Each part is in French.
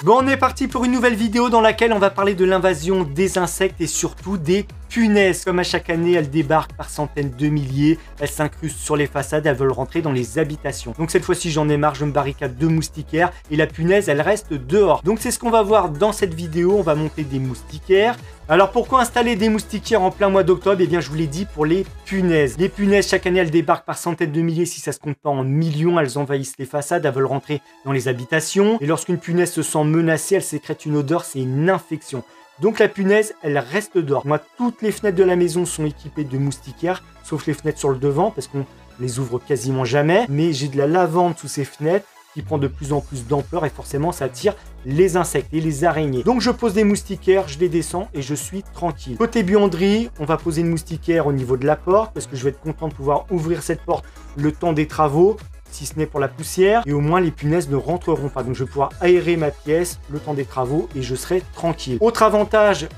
Bon, on est parti pour une nouvelle vidéo dans laquelle on va parler de l'invasion des insectes et surtout des punaises. Comme à chaque année, elles débarquent par centaines de milliers, elles s'incrustent sur les façades, elles veulent rentrer dans les habitations. Donc cette fois-ci, j'en ai marre, je me barricade de moustiquaires et la punaise, elle reste dehors. Donc c'est ce qu'on va voir dans cette vidéo, on va monter des moustiquaires. Alors pourquoi installer des moustiquaires en plein mois d'octobre? Eh bien je vous l'ai dit, pour les punaises. Les punaises, chaque année, elles débarquent par centaines de milliers, si ça se compte pas en millions, elles envahissent les façades, elles veulent rentrer dans les habitations. Et lorsqu'une punaise se sent menacée, elle sécrète une odeur, c'est une infection. Donc la punaise, elle reste dehors. Moi, toutes les fenêtres de la maison sont équipées de moustiquaires, sauf les fenêtres sur le devant, parce qu'on les ouvre quasiment jamais. Mais j'ai de la lavande sous ces fenêtres, qui prend de plus en plus d'ampleur et forcément ça attire les insectes et les araignées. Donc je pose des moustiquaires, je les descends et je suis tranquille. Côté buanderie, on va poser une moustiquaire au niveau de la porte parce que je vais être content de pouvoir ouvrir cette porte le temps des travaux, si ce n'est pour la poussière, et au moins les punaises ne rentreront pas. Donc je vais pouvoir aérer ma pièce le temps des travaux et je serai tranquille. Autre avantage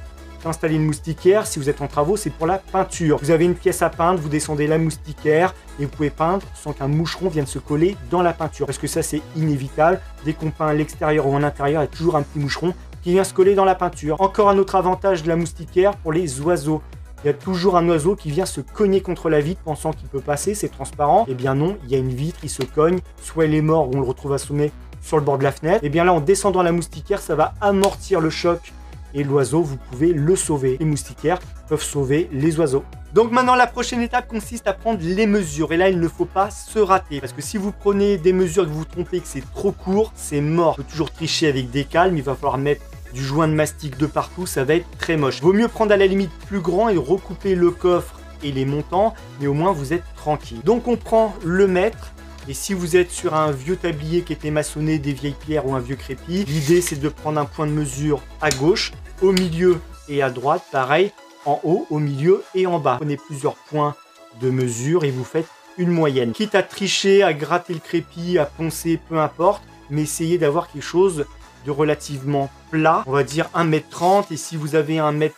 d'installer une moustiquaire, si vous êtes en travaux, c'est pour la peinture. Vous avez une pièce à peindre, vous descendez la moustiquaire et vous pouvez peindre sans qu'un moucheron vienne se coller dans la peinture. Parce que ça, c'est inévitable. Dès qu'on peint à l'extérieur ou en intérieur, il y a toujours un petit moucheron qui vient se coller dans la peinture. Encore un autre avantage de la moustiquaire pour les oiseaux. Il y a toujours un oiseau qui vient se cogner contre la vitre pensant qu'il peut passer, c'est transparent. Eh bien non, il y a une vitre, il se cogne, soit il est mort ou on le retrouve assommé sur le bord de la fenêtre. Eh bien là, en descendant la moustiquaire, ça va amortir le choc et l'oiseau, vous pouvez le sauver. Les moustiquaires peuvent sauver les oiseaux. Donc maintenant, la prochaine étape consiste à prendre les mesures. Et là, il ne faut pas se rater. Parce que si vous prenez des mesures et que vous vous trompez, que c'est trop court, c'est mort. On peut toujours tricher avec des calmes. Il va falloir mettre du joint de mastic de partout. Ça va être très moche. Vaut mieux prendre à la limite plus grand et recouper le coffre et les montants. Mais au moins, vous êtes tranquille. Donc on prend le mètre. Et si vous êtes sur un vieux tablier qui était maçonné, des vieilles pierres ou un vieux crépi, l'idée c'est de prendre un point de mesure à gauche, au milieu et à droite, pareil, en haut, au milieu et en bas. Prenez plusieurs points de mesure et vous faites une moyenne. Quitte à tricher, à gratter le crépi, à poncer, peu importe, mais essayez d'avoir quelque chose de relativement plat, on va dire 1,30 m. Et si vous avez 1,30,4 m,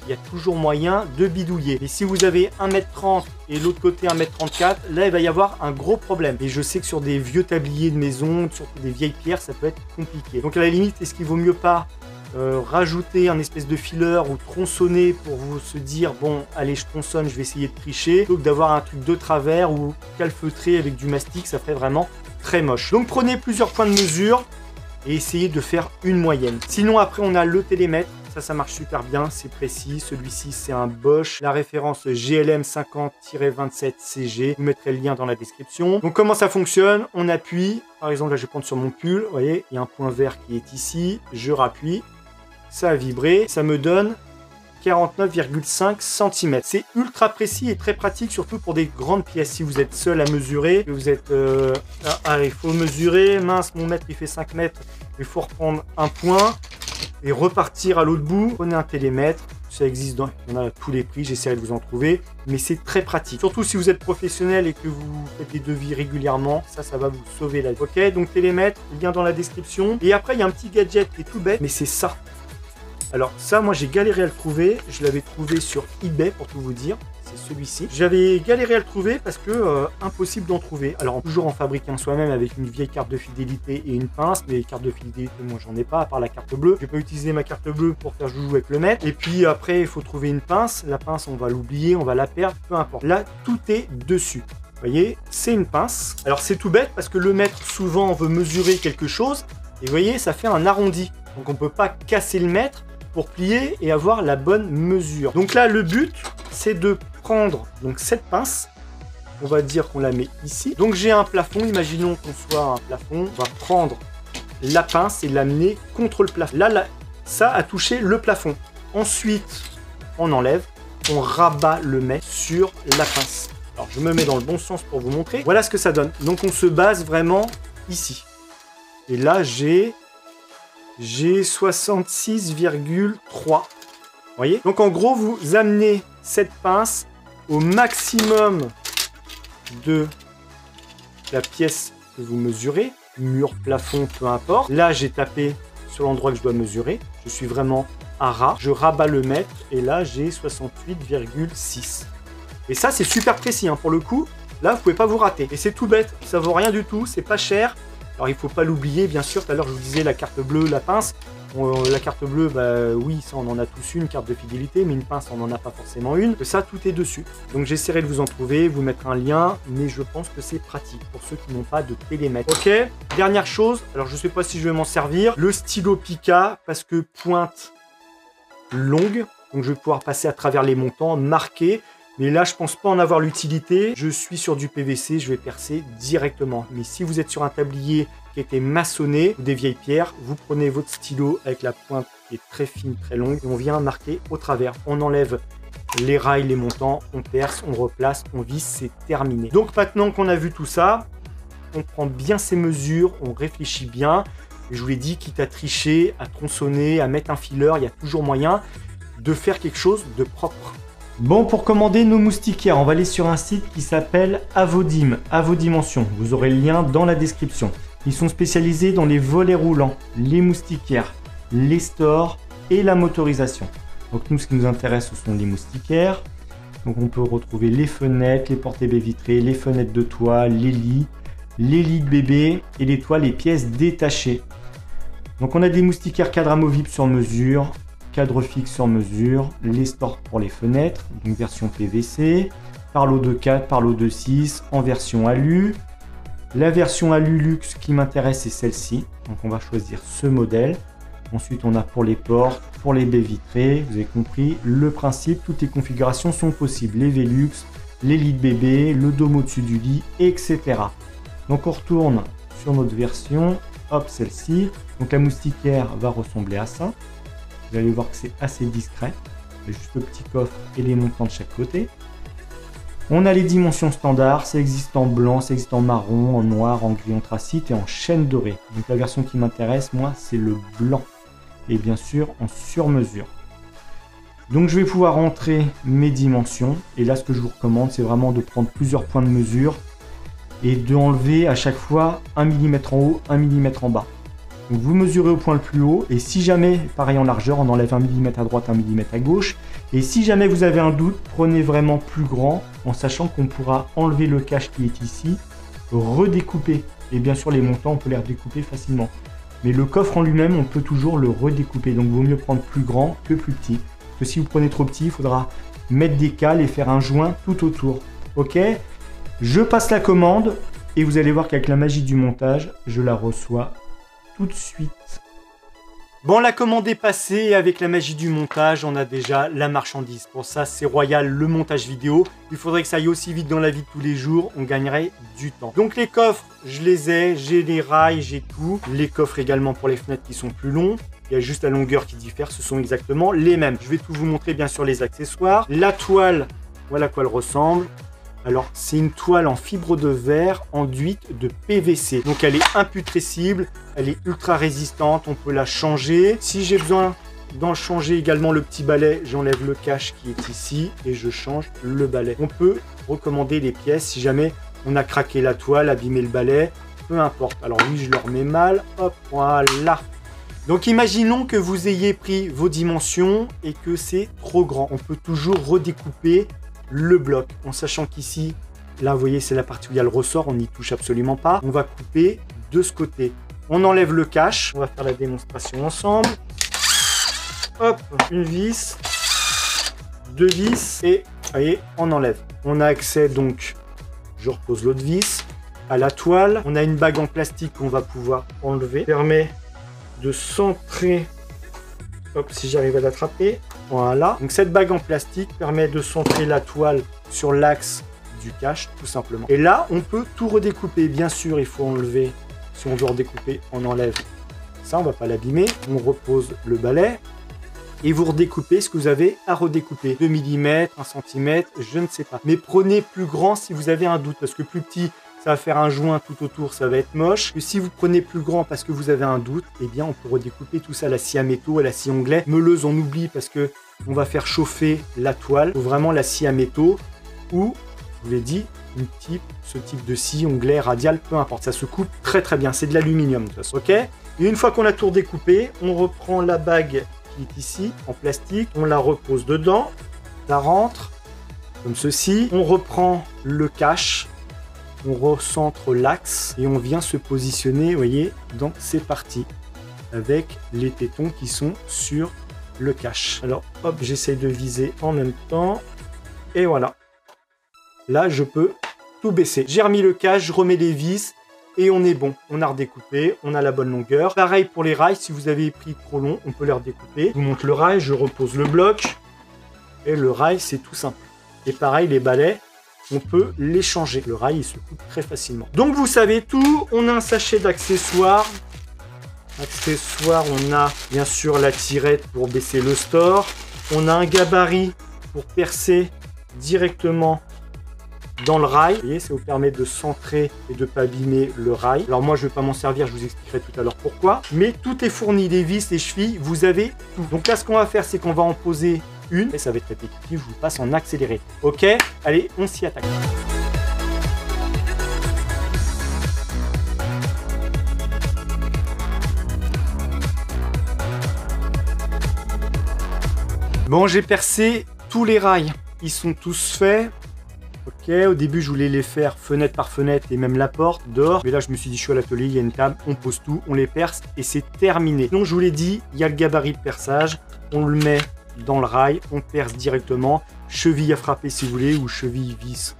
il y a toujours moyen de bidouiller. Et si vous avez 1,30 m et l'autre côté 1,34 m, là il va y avoir un gros problème. Et je sais que sur des vieux tabliers de maison, surtout des vieilles pierres, ça peut être compliqué. Donc à la limite, est-ce qu'il vaut mieux pas rajouter un espèce de fileur ou tronçonner pour vous se dire bon allez je tronçonne, je vais essayer de tricher, plutôt que d'avoir un truc de travers ou calfeutré avec du mastic, ça ferait vraiment très moche. Donc prenez plusieurs points de mesure et essayez de faire une moyenne. Sinon après on a le télémètre, ça marche super bien, c'est précis. Celui-ci c'est un Bosch, la référence GLM 50-27CG, vous mettrez le lien dans la description. Donc comment ça fonctionne? On appuie, par exemple là je vais prendre sur mon pull, vous voyez il y a un point vert qui est ici, je rappuie, ça a vibré, ça me donne 49,5 cm. C'est ultra précis et très pratique, surtout pour des grandes pièces. Si vous êtes seul à mesurer, que vous êtes... il faut mesurer, mince, mon mètre il fait 5 mètres, il faut reprendre un point et repartir à l'autre bout. Prenez un télémètre, ça existe dans on a tous les prix, j'essaierai de vous en trouver, mais c'est très pratique. Surtout si vous êtes professionnel et que vous faites des devis régulièrement, ça va vous sauver la vie. Ok, donc télémètre, lien dans la description. Et après, il y a un petit gadget qui est tout bête, mais c'est ça. Alors ça, moi j'ai galéré à le trouver, je l'avais trouvé sur eBay pour tout vous dire, c'est celui-ci. J'avais galéré à le trouver parce que impossible d'en trouver. Alors toujours en fabriquer un soi-même avec une vieille carte de fidélité et une pince, mais les cartes de fidélité moi j'en ai pas à part la carte bleue. Je vais pas utiliser ma carte bleue pour faire joujou avec le mètre. Et puis après il faut trouver une pince, la pince on va l'oublier, on va la perdre, peu importe. Là tout est dessus. Vous voyez, c'est une pince. Alors c'est tout bête parce que le mètre souvent on veut mesurer quelque chose et vous voyez ça fait un arrondi. Donc on peut pas casser le mètre pour plier et avoir la bonne mesure. Donc là, le but, c'est de prendre donc cette pince. On va dire qu'on la met ici. Donc j'ai un plafond, imaginons qu'on soit un plafond. On va prendre la pince et l'amener contre le plafond. Là, ça a touché le plafond. Ensuite, on enlève, on rabat le mètre sur la pince. Alors je me mets dans le bon sens pour vous montrer. Voilà ce que ça donne. Donc on se base vraiment ici. Et là, j'ai 66,3. Vous voyez? Donc en gros, vous amenez cette pince au maximum de la pièce que vous mesurez, mur, plafond, peu importe. Là, j'ai tapé sur l'endroit que je dois mesurer. Je suis vraiment à ras. Je rabats le mètre et là, j'ai 68,6. Et ça, c'est super précis. Hein. Pour le coup, là, vous pouvez pas vous rater. Et c'est tout bête. Ça vaut rien du tout. C'est pas cher. Alors il faut pas l'oublier, bien sûr, tout à l'heure je vous disais la carte bleue, la pince. La carte bleue, bah oui, ça on en a tous une, carte de fidélité, mais une pince on n'en a pas forcément une. Ça, tout est dessus. Donc j'essaierai de vous en trouver, vous mettre un lien, mais je pense que c'est pratique pour ceux qui n'ont pas de télémètre. Ok, dernière chose, alors je sais pas si je vais m'en servir, le stylo Pika, parce que pointe longue, donc je vais pouvoir passer à travers les montants, marquer. Mais là, je pense pas en avoir l'utilité. Je suis sur du PVC, je vais percer directement. Mais si vous êtes sur un tablier qui a été maçonné ou des vieilles pierres, vous prenez votre stylo avec la pointe qui est très fine, très longue, et on vient marquer au travers. On enlève les rails, les montants, on perce, on replace, on visse, c'est terminé. Donc maintenant qu'on a vu tout ça, on prend bien ses mesures, on réfléchit bien. Et je vous l'ai dit, quitte à tricher, à tronçonner, à mettre un fileur, il y a toujours moyen de faire quelque chose de propre. Bon, pour commander nos moustiquaires, on va aller sur un site qui s'appelle Avodim, à vos dimensions. Vous aurez le lien dans la description. Ils sont spécialisés dans les volets roulants, les moustiquaires, les stores et la motorisation. Donc nous, ce qui nous intéresse, ce sont les moustiquaires. Donc on peut retrouver les fenêtres, les portes baies vitrées, les fenêtres de toit, les lits de bébé et les toits, les pièces détachées. Donc on a des moustiquaires cadres amovibles sur mesure, cadre fixe sur mesure, les stores pour les fenêtres, donc version PVC, Parlo 2.4, Parlo 2.6 en version alu. La version alu luxe qui m'intéresse, c'est celle-ci, donc on va choisir ce modèle. Ensuite on a pour les portes, pour les baies vitrées, vous avez compris le principe, toutes les configurations sont possibles, les Velux, les lits de bébé, le dôme au-dessus du lit, etc. Donc on retourne sur notre version, hop celle-ci, donc la moustiquaire va ressembler à ça. Vous allez voir que c'est assez discret. C'est juste le petit coffre et les montants de chaque côté. On a les dimensions standards. Ça existe en blanc, ça existe en marron, en noir, en gris anthracite et en chêne doré. Donc la version qui m'intéresse, moi, c'est le blanc. Et bien sûr, en sur-mesure. Donc je vais pouvoir entrer mes dimensions. Et là, ce que je vous recommande, c'est vraiment de prendre plusieurs points de mesure et d'enlever à chaque fois 1 mm en haut, 1 mm en bas. Donc vous mesurez au point le plus haut et si jamais, pareil en largeur, on enlève 1 mm à droite, 1 mm à gauche. Et si jamais vous avez un doute, prenez vraiment plus grand en sachant qu'on pourra enlever le cache qui est ici, redécouper. Et bien sûr les montants, on peut les redécouper facilement. Mais le coffre en lui-même, on peut toujours le redécouper. Donc il vaut mieux prendre plus grand que plus petit. Parce que si vous prenez trop petit, il faudra mettre des cales et faire un joint tout autour. Ok ? Je passe la commande et vous allez voir qu'avec la magie du montage, je la reçois tout de suite. Bon, la commande est passée et avec la magie du montage, on a déjà la marchandise. Pour ça, c'est royal le montage vidéo. Il faudrait que ça aille aussi vite dans la vie de tous les jours. On gagnerait du temps. Donc les coffres, je les ai. J'ai les rails, j'ai tout. Les coffres également pour les fenêtres qui sont plus longs. Il y a juste la longueur qui diffère. Ce sont exactement les mêmes. Je vais tout vous montrer, bien sûr, les accessoires. La toile, voilà à quoi elle ressemble. Alors, c'est une toile en fibre de verre enduite de PVC. Donc, elle est imputrescible, elle est ultra résistante, on peut la changer. Si j'ai besoin d'en changer également le petit balai, j'enlève le cache qui est ici et je change le balai. On peut recommander les pièces si jamais on a craqué la toile, abîmé le balai, peu importe. Alors oui, je le remets mal, hop, voilà. Donc, imaginons que vous ayez pris vos dimensions et que c'est trop grand. On peut toujours redécouper le bloc, en sachant qu'ici, là vous voyez c'est la partie où il y a le ressort, on n'y touche absolument pas. On va couper de ce côté. On enlève le cache, on va faire la démonstration ensemble. Hop, une vis, deux vis et vous voyez, on enlève. On a accès donc, je repose l'autre vis, à la toile. On a une bague en plastique qu'on va pouvoir enlever. Permet de centrer, hop, si j'arrive à l'attraper. Voilà, donc cette bague en plastique permet de centrer la toile sur l'axe du cache, tout simplement. Et là, on peut tout redécouper. Bien sûr, il faut enlever, si on veut redécouper, on enlève ça, on ne va pas l'abîmer. On repose le balai et vous redécoupez ce que vous avez à redécouper. 2 mm, 1 cm, je ne sais pas. Mais prenez plus grand si vous avez un doute, parce que plus petit, ça va faire un joint tout autour, ça va être moche. Et si vous prenez plus grand parce que vous avez un doute, eh bien on peut redécouper tout ça à la scie à métaux, à la scie onglet. Meuleuse, on oublie parce que on va faire chauffer la toile. Il faut vraiment la scie à métaux ou, je vous l'ai dit, ce type de scie, onglet, radial, peu importe. Ça se coupe très très bien, c'est de l'aluminium de toute façon, ok ? Et une fois qu'on a tout redécoupé, on reprend la bague qui est ici, en plastique, on la repose dedans, ça rentre, comme ceci. On reprend le cache. on recentre l'axe et on vient se positionner, vous voyez, dans ces parties avec les tétons qui sont sur le cache. Alors hop, j'essaye de viser en même temps et voilà. Là, je peux tout baisser. J'ai remis le cache, je remets les vis et on est bon. On a redécoupé, on a la bonne longueur. Pareil pour les rails, si vous avez pris trop long, on peut les redécouper. Je vous montre le rail, je repose le bloc et le rail, c'est tout simple. Et pareil, les balais, on peut les changer. Le rail, il se coupe très facilement. Donc, vous savez tout. On a un sachet d'accessoires. Accessoires, on a bien sûr la tirette pour baisser le store. On a un gabarit pour percer directement dans le rail. Vous voyez, ça vous permet de centrer et de ne pas abîmer le rail. Alors moi, je ne vais pas m'en servir, je vous expliquerai tout à l'heure pourquoi. Mais tout est fourni, les vis, les chevilles, vous avez tout. Donc là, ce qu'on va faire, c'est qu'on va en poser une. Et ça va être répétitif, je vous passe en accéléré. Ok, allez, on s'y attaque. Bon, j'ai percé tous les rails. Ils sont tous faits. Ok, au début, je voulais les faire fenêtre par fenêtre et même la porte dehors. Mais là, je me suis dit, je suis à l'atelier, il y a une table, on pose tout, on les perce et c'est terminé. Donc, je vous l'ai dit, il y a le gabarit de perçage. On le met dans le rail, on perce directement. Cheville à frapper si vous voulez ou cheville vis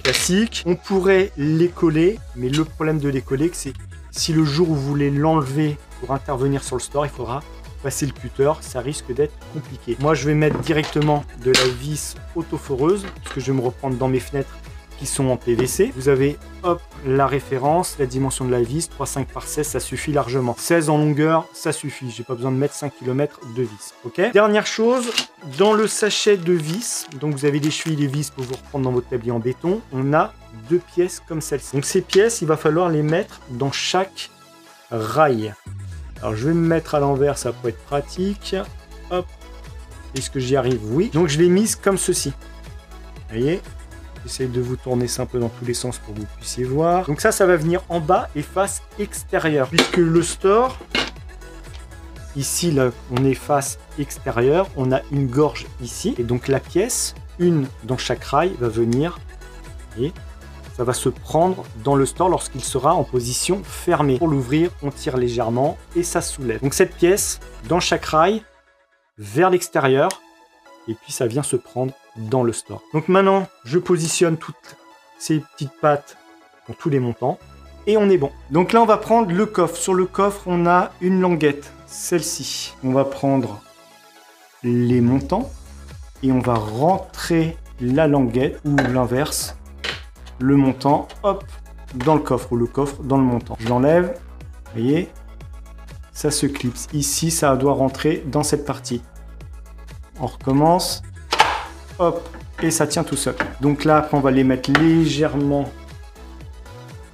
classique. On pourrait les coller, mais le problème de les coller, c'est si le jour où vous voulez l'enlever pour intervenir sur le store, il faudra passer le cutter, ça risque d'être compliqué. Moi, je vais mettre directement de la vis autoforeuse, parce que je vais me reprendre dans mes fenêtres qui sont en PVC. Vous avez, hop, la référence, la dimension de la vis, 3,5 par 16, ça suffit largement. 16 en longueur, ça suffit. J'ai pas besoin de mettre 5 km de vis. Ok. Dernière chose, dans le sachet de vis, donc vous avez des chevilles, des vis pour vous reprendre dans votre tablier en béton, on a 2 pièces comme celle-ci. Donc ces pièces, il va falloir les mettre dans chaque rail. Alors je vais me mettre à l'envers, ça peut être pratique. Hop. Est-ce que j'y arrive? Oui. Donc je l'ai mise comme ceci. Vous voyez? J'essaie de vous tourner ça un peu dans tous les sens pour que vous puissiez voir. Donc ça va venir en bas et face extérieure. Puisque le store, ici là, on est face extérieure, on a une gorge ici. Et donc la pièce, une dans chaque rail, va venir, vous voyez, ça va se prendre dans le store lorsqu'il sera en position fermée. Pour l'ouvrir, on tire légèrement et ça soulève. Donc cette pièce, dans chaque rail, vers l'extérieur, et puis ça vient se prendre dans le store. Donc maintenant, je positionne toutes ces petites pattes pour tous les montants, et on est bon. Donc là, on va prendre le coffre. Sur le coffre, on a une languette, celle-ci. On va prendre les montants, et on va rentrer la languette, ou l'inverse, le montant, hop, dans le coffre, ou le coffre dans le montant. Je l'enlève, vous voyez, ça se clipse. Ici, ça doit rentrer dans cette partie. On recommence, hop, et ça tient tout seul. Donc là, après, on va les mettre légèrement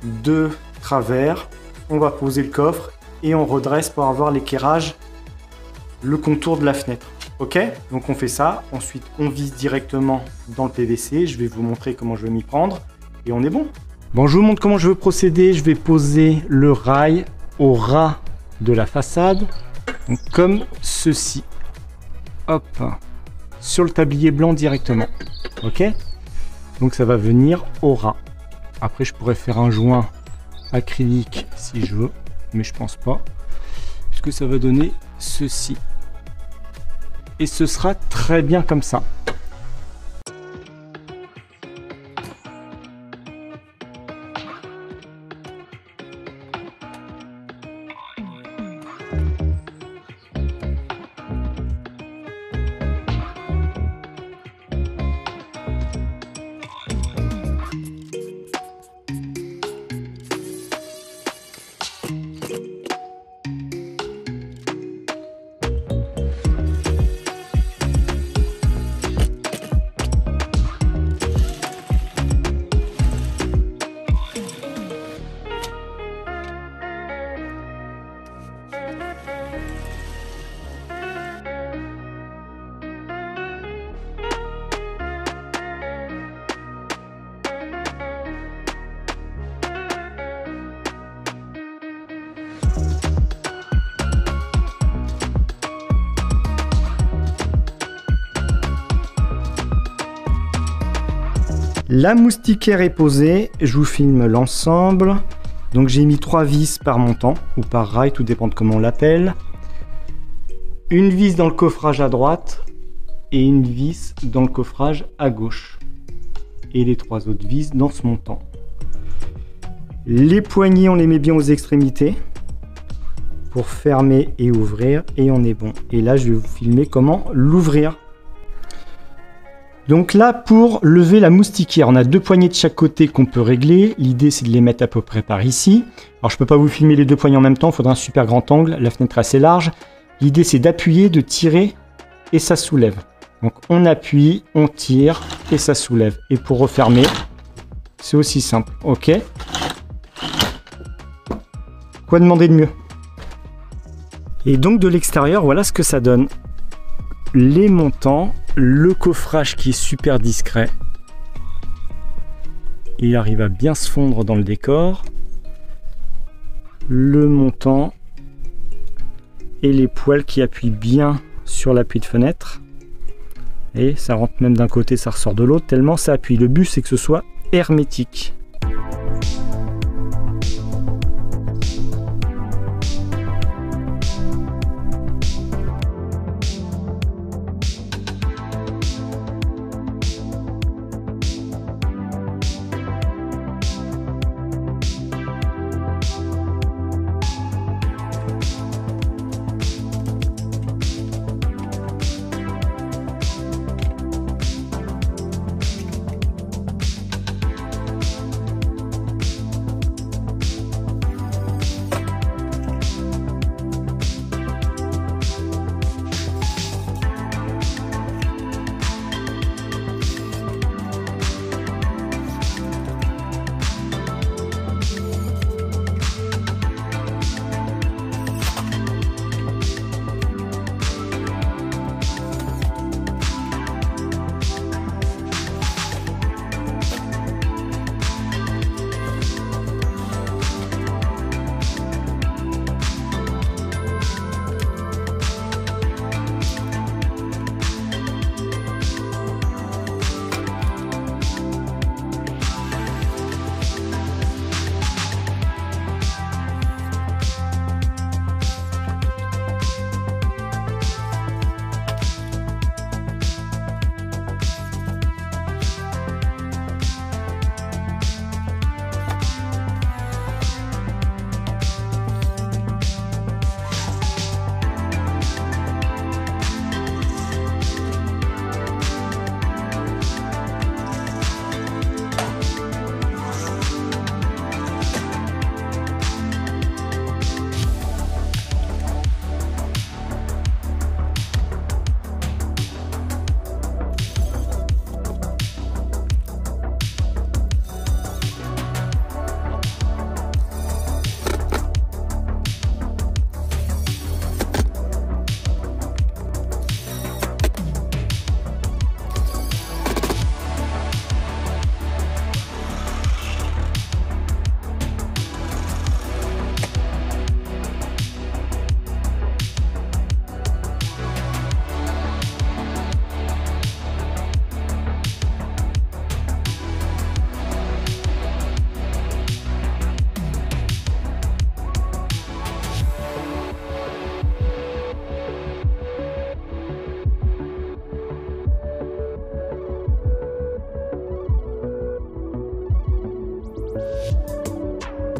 de travers. On va poser le coffre et on redresse pour avoir l'éclairage, le contour de la fenêtre. Ok, donc on fait ça. Ensuite, on vise directement dans le PVC. Je vais vous montrer comment je vais m'y prendre. Et on est bon. Bon, je vous montre comment je veux procéder. Je vais poser le rail au ras de la façade, donc comme ceci. Hop, sur le tablier blanc directement. Ok, donc ça va venir au ras. Après, je pourrais faire un joint acrylique si je veux, mais je pense pas, puisque ça va donner ceci. Et ce sera très bien comme ça. La moustiquaire est posée, je vous filme l'ensemble. Donc j'ai mis 3 vis par montant, ou par rail, tout dépend de comment on l'appelle. Une vis dans le coffrage à droite, et une vis dans le coffrage à gauche. Et les 3 autres vis dans ce montant. Les poignées, on les met bien aux extrémités pour fermer et ouvrir, et on est bon. Et là, je vais vous filmer comment l'ouvrir. Donc là, pour lever la moustiquaire, on a 2 poignées de chaque côté qu'on peut régler. L'idée, c'est de les mettre à peu près par ici. Alors, je ne peux pas vous filmer les 2 poignées en même temps, il faudra un super grand angle, la fenêtre est assez large. L'idée, c'est d'appuyer, de tirer, et ça soulève. Donc, on appuie, on tire, et ça soulève. Et pour refermer, c'est aussi simple, ok? Quoi demander de mieux? Et donc, de l'extérieur, voilà ce que ça donne. Les montants, le coffrage qui est super discret. Il arrive à bien se fondre dans le décor. Le montant et les poils qui appuient bien sur l'appui de fenêtre. Et ça rentre même d'un côté, ça ressort de l'autre, tellement ça appuie. Le but, c'est que ce soit hermétique.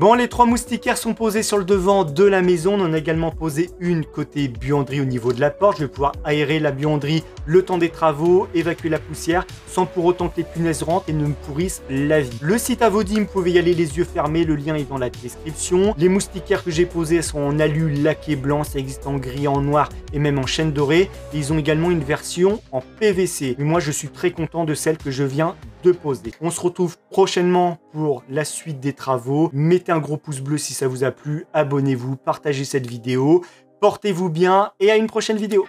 Bon, les 3 moustiquaires sont posés sur le devant de la maison. On en a également posé une côté buanderie au niveau de la porte. Je vais pouvoir aérer la buanderie le temps des travaux, évacuer la poussière, sans pour autant que les punaises rentrent et ne me pourrissent la vie. Le site Avaudim, vous pouvez y aller les yeux fermés, le lien est dans la description. Les moustiquaires que j'ai posés sont en alu laqué blanc, ça existe en gris, en noir et même en chêne doré. Et ils ont également une version en PVC. Mais moi, je suis très content de celle que je viens de poser. On se retrouve prochainement pour la suite des travaux. Mettez un gros pouce bleu si ça vous a plu, abonnez-vous, partagez cette vidéo, portez-vous bien et à une prochaine vidéo.